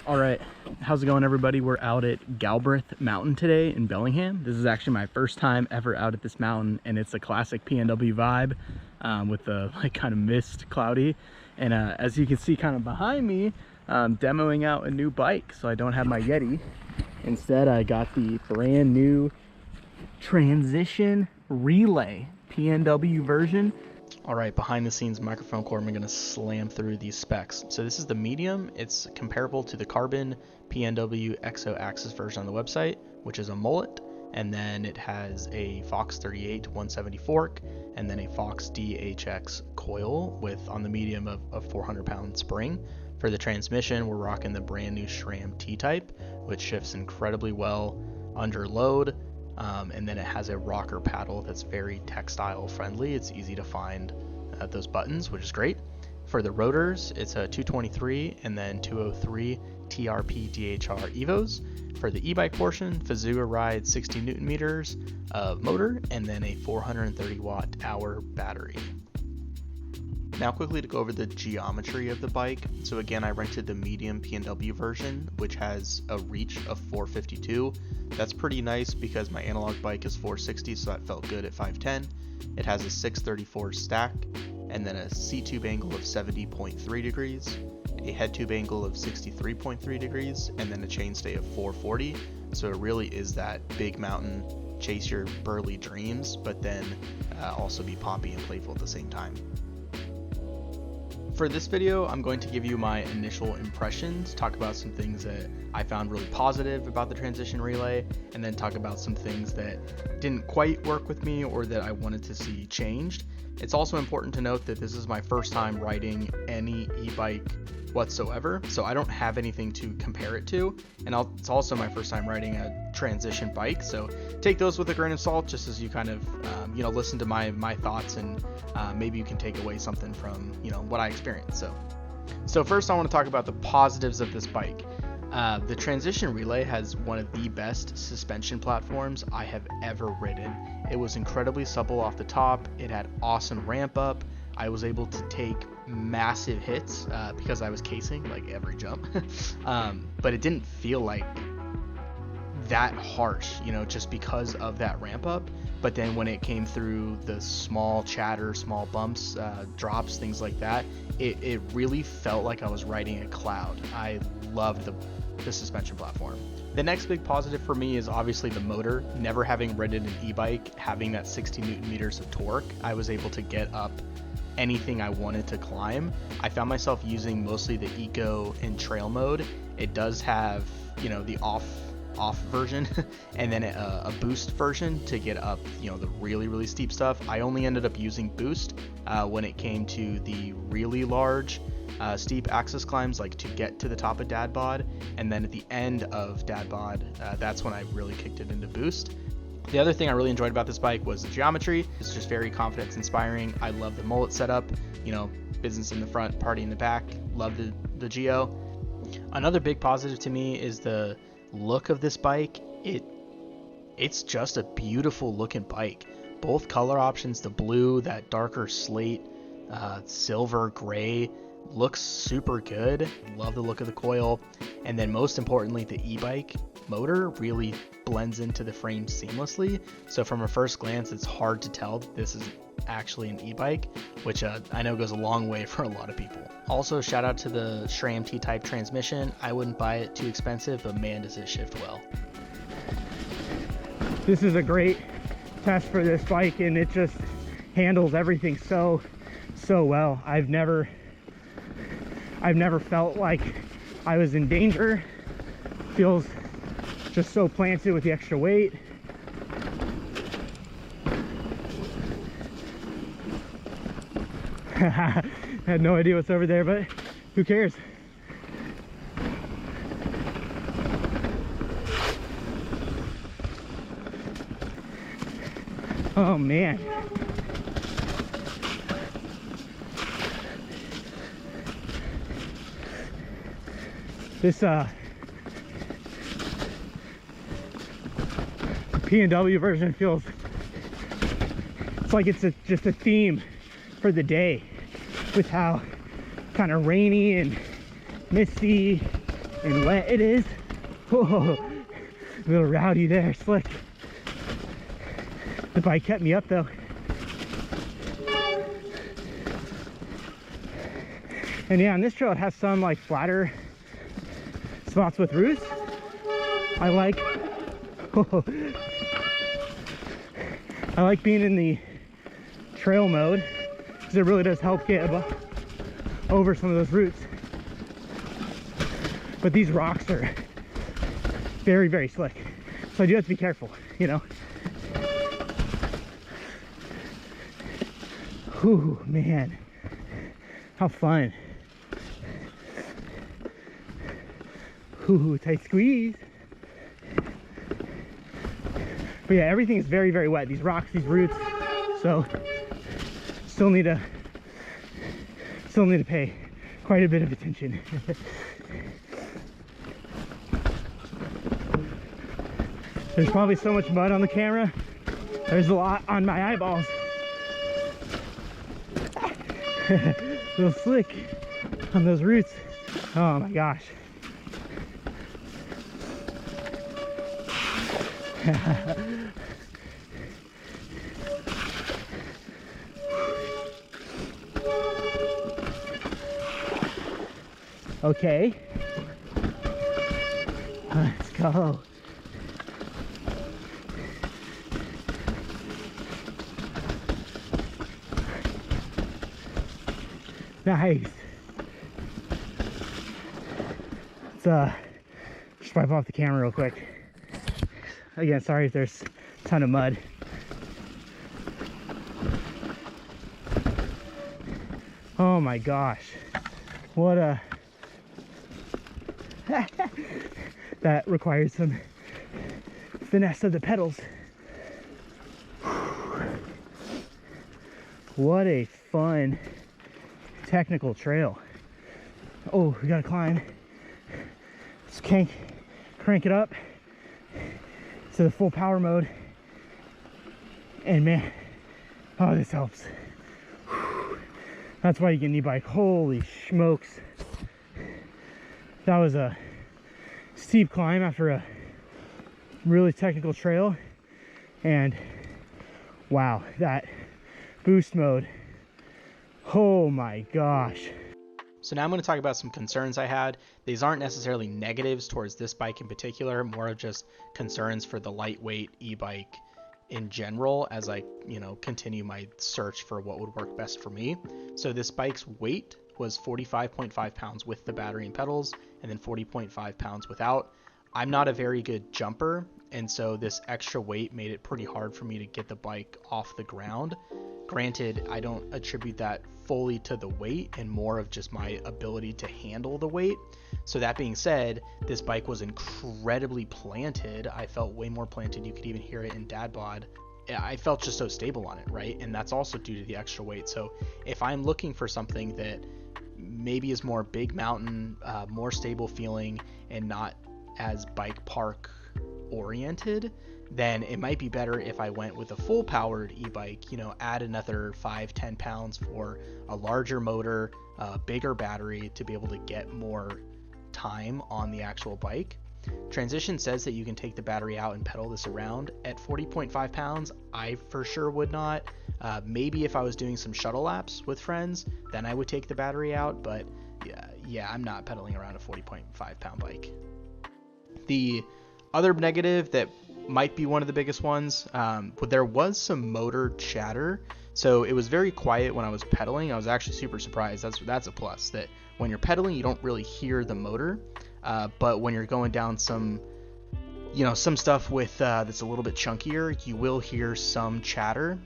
All right, how's it going, everybody? We're out at Galbraith Mountain today in Bellingham. This is actually my first time ever out at this mountain, and it's a classic PNW vibe with the like kind of mist, cloudy. And as you can see kind of behind me, demoing out a new bike. So I don't have my Yeti. Instead, I got the brand new Transition Relay PNW version. All right, behind the scenes microphone cord, I'm gonna slam through these specs. So this is the medium. It's comparable to the Carbon PNW Exo Axis version on the website, which is a mullet. And then it has a Fox 38 170 fork, and then a Fox DHX coil with, on the medium, of a 400-pound spring. For the transmission, we're rocking the brand new SRAM T-Type, which shifts incredibly well under load. And then it has a rocker paddle that's very textile friendly. It's easy to find those buttons, which is great. For the rotors, it's a 223 and then 203 TRP DHR Evos. For the e-bike portion, Fazua rides 60 Newton meters of motor and then a 430 watt hour battery. Now quickly to go over the geometry of the bike. So again, I rented the medium PNW version, which has a reach of 452. That's pretty nice because my analog bike is 460, so that felt good at 510. It has a 634 stack, and then a seat tube angle of 70.3 degrees, a head tube angle of 63.3 degrees, and then a chainstay of 440. So it really is that big mountain, chase your burly dreams, but then also be poppy and playful at the same time. For this video, I'm going to give you my initial impressions, talk about some things that I found really positive about the Transition Relay, and then talk about some things that didn't quite work with me or that I wanted to see changed. It's also important to note that this is my first time riding any e-bike whatsoever, so I don't have anything to compare it to, and it's also my first time riding a transition bike, so take those with a grain of salt, just as you kind of listen to my thoughts, and maybe you can take away something from what I experienced. So first I want to talk about the positives of this bike. The Transition Relay has one of the best suspension platforms I have ever ridden. It was incredibly supple off the top. It had awesome ramp up. I was able to take massive hits because I was casing like every jump, but it didn't feel like that harsh, just because of that ramp up. But then when it came through the small chatter, small bumps, drops, things like that, it really felt like I was riding a cloud. I loved the suspension platform. The next big positive for me is obviously the motor. Never having ridden an e-bike, having that 60 Newton meters of torque, I was able to get up anything I wanted to climb. I found myself using mostly the eco and trail mode. It does have, the off version and then a boost version to get up, the really steep stuff. I only ended up using boost when it came to the really large steep access climbs, like to get to the top of Dad Bod, and then at the end of Dad Bod, that's when I really kicked it into boost. The other thing I really enjoyed about this bike was the geometry. It's just very confidence inspiring. I love the mullet setup, business in the front, party in the back. Love the geo. Another big positive to me is the look of this bike. It's just a beautiful looking bike. Both color options, the blue, that darker slate, silver, gray, looks super good. Love the look of the coil. And then most importantly, the e-bike motor really blends into the frame seamlessly. So from a first glance, it's hard to tell that this is actually an e-bike, which I know goes a long way for a lot of people. Also, shout out to the SRAM T-Type transmission. I wouldn't buy it too expensive, but man, does it shift well. This is a great test for this bike, and it just handles everything so well. I've never felt like I was in danger. Feels just so planted with the extra weight. Had no idea what's over there, but who cares? Oh man. This PNW version feels, it's like it's just a theme for the day, with how kind of rainy and misty and wet it is. Whoa, a little rowdy there, slick. The bike kept me up though. And yeah, on this trail it has some like flatter spots with roots. I like I like being in the trail mode because it really does help get over some of those roots. But these rocks are very, very slick, so I do have to be careful, you know. Ooh, man, how fun. Ooh, tight squeeze. But yeah, everything is very, very wet. These rocks, these roots. So still need to pay quite a bit of attention. There's probably so much mud on the camera. There's a lot on my eyeballs. A little slick on those roots. Oh my gosh. Okay, let's go. Nice. Let's just wipe off the camera real quick. Again, sorry if there's a ton of mud. Oh my gosh, what a that requires some finesse of the pedals. What a fun technical trail. Oh, we gotta climb. Let's crank it up to the full power mode. And man, oh, this helps. That's why you get an e-bike. Holy smokes. That was a steep climb after a really technical trail. And wow, that boost mode. Oh my gosh. So now I'm going to talk about some concerns I had. These aren't necessarily negatives towards this bike in particular, more of just concerns for the lightweight e-bike in general as I, continue my search for what would work best for me. So this bike's weight was 45.5 pounds with the battery and pedals, and then 40.5 pounds without. I'm not a very good jumper, and so this extra weight made it pretty hard for me to get the bike off the ground. Granted, I don't attribute that fully to the weight and more of just my ability to handle the weight. So that being said, this bike was incredibly planted. I felt way more planted. You could even hear it in dad bod. I felt just so stable on it, right? And that's also due to the extra weight. So if I'm looking for something that maybe is more big mountain, more stable feeling, and not as bike park oriented, then it might be better if I went with a full powered e-bike, add another 5-10 pounds for a larger motor, bigger battery to be able to get more time on the actual bike. Transition says that you can take the battery out and pedal this around. At 40.5 pounds, I for sure would not. Maybe if I was doing some shuttle laps with friends, then I would take the battery out, but yeah, I'm not pedaling around a 40.5 pound bike. The other negative that might be one of the biggest ones, but there was some motor chatter. So it was very quiet when I was pedaling. I was actually super surprised. That's a plus, that when you're pedaling, you don't really hear the motor. But when you're going down some stuff with that's a little bit chunkier, you will hear some chatter.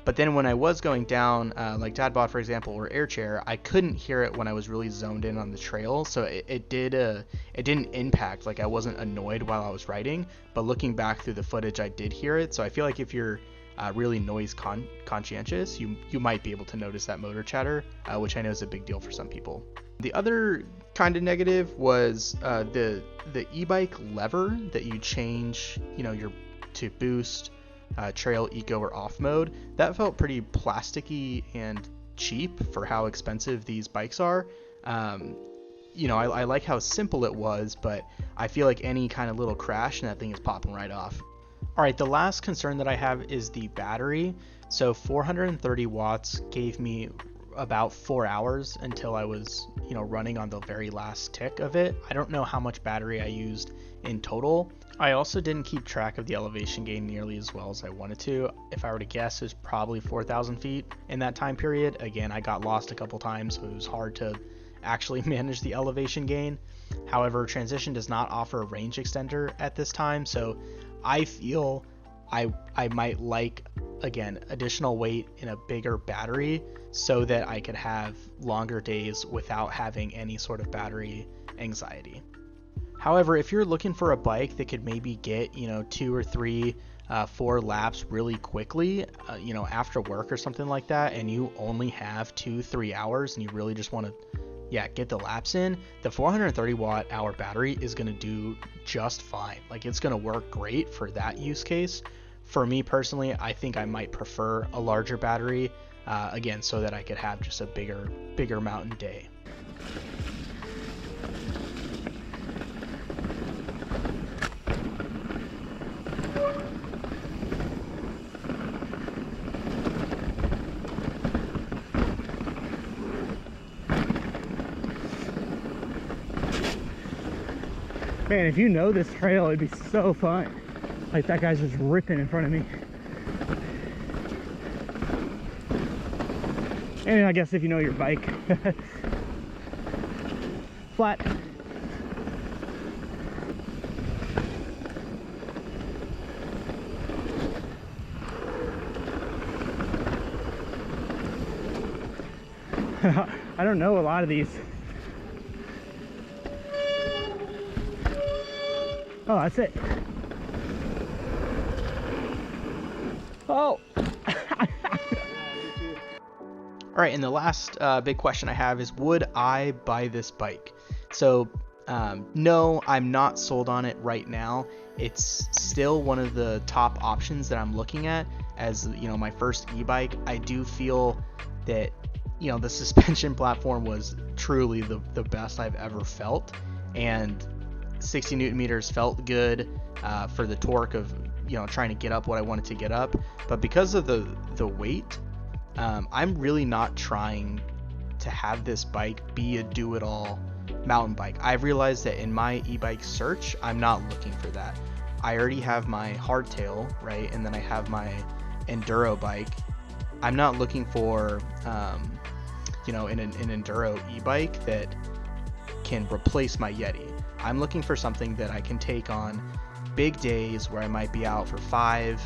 But then when I was going down, like Dadbot, for example, or Air Chair, I couldn't hear it when I was really zoned in on the trail. So it didn't impact, like I wasn't annoyed while I was riding. But looking back through the footage, I did hear it. So I feel like if you're really noise conscientious, you might be able to notice that motor chatter, which I know is a big deal for some people. The other kind of negative was the e-bike lever that you change, to boost, trail, eco, or off mode. That felt pretty plasticky and cheap for how expensive these bikes are. I like how simple it was, but I feel like any kind of little crash and that thing is popping right off. All right, the last concern that I have is the battery. So 430 watts gave me about 4 hours until I was, running on the very last tick of it. I don't know how much battery I used in total. I also didn't keep track of the elevation gain nearly as well as I wanted to. If I were to guess, it was probably 4,000 feet in that time period. Again, I got lost a couple times, so it was hard to actually manage the elevation gain. However, Transition does not offer a range extender at this time, so I feel I might like, again, additional weight in a bigger battery so that I could have longer days without having any sort of battery anxiety. However, if you're looking for a bike that could maybe get, 2 or 3, 4 laps really quickly, after work or something like that, and you only have 2-3 hours and you really just want to get the laps in, the 430 watt hour battery is going to do just fine. Like, it's going to work great for that use case. For me personally, I think I might prefer a larger battery, again, so that I could have just a bigger mountain day. Man, if you know this trail, it'd be so fun. Like, that guy's just ripping in front of me. And I guess if you know your bike. Flat. I don't know a lot of these. Oh, that's it. Oh. All right, and the last big question I have is, would I buy this bike? So no, I'm not sold on it right now. It's still one of the top options that I'm looking at as, my first e-bike. I do feel that, the suspension platform was truly the best I've ever felt, and 60 Newton meters felt good for the torque of, trying to get up what I wanted to get up. But because of the weight, I'm really not trying to have this bike be a do-it-all mountain bike. I've realized that in my e-bike search, I'm not looking for that. I already have my hardtail, right? And then I have my enduro bike. I'm not looking for, an enduro e-bike that can replace my Yeti. I'm looking for something that I can take on big days where I might be out for 5,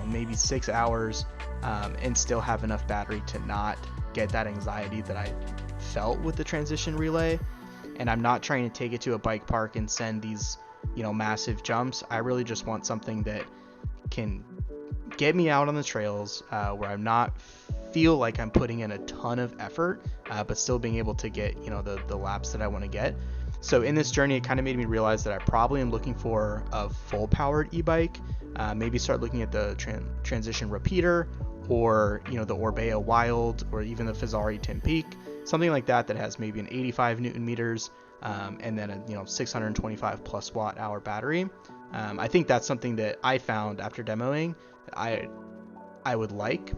maybe 6 hours, and still have enough battery to not get that anxiety that I felt with the Transition Relay. And I'm not trying to take it to a bike park and send these, massive jumps. I really just want something that can get me out on the trails, where I'm not feel like I'm putting in a ton of effort, but still being able to get, the laps that I want to get. So in this journey, it kind of made me realize that I probably am looking for a full powered e-bike. Maybe start looking at the Transition Repeater, or the Orbea Wild, or even the Fazari Tim Peak, something like that has maybe an 85 Newton meters, and then a 625 plus watt hour battery. I think that's something that I found after demoing that I would like.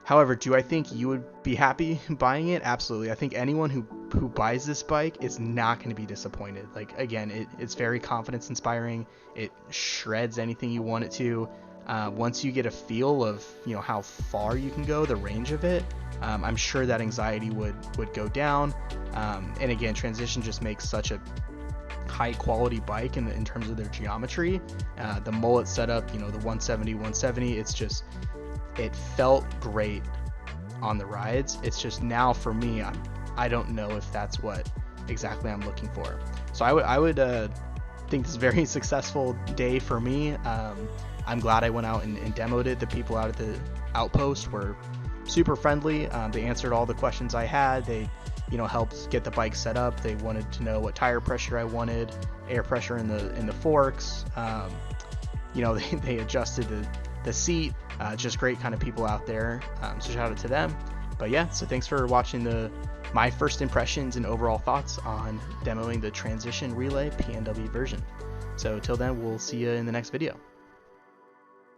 However, do I think you would be happy buying it? Absolutely. I think anyone who buys this bike is not going to be disappointed. Like, again, it's very confidence inspiring. It shreds anything you want it to. Once you get a feel of, how far you can go, the range of it, I'm sure that anxiety would go down. And again, Transition just makes such a high quality bike in terms of their geometry. The mullet setup, the 170, it felt great on the rides. It's just now for me, I don't know if that's what exactly I'm looking for. So I would think this is a very successful day for me. I'm glad I went out and demoed it. The people out at the outpost were super friendly. They answered all the questions I had. They helped get the bike set up. They wanted to know what tire pressure I wanted, air pressure in the forks. They adjusted the seat. Just great kind of people out there. So shout out to them. But yeah, so thanks for watching the my first impressions and overall thoughts on demoing the transition relay PNW version. So till then, we'll see you in the next video.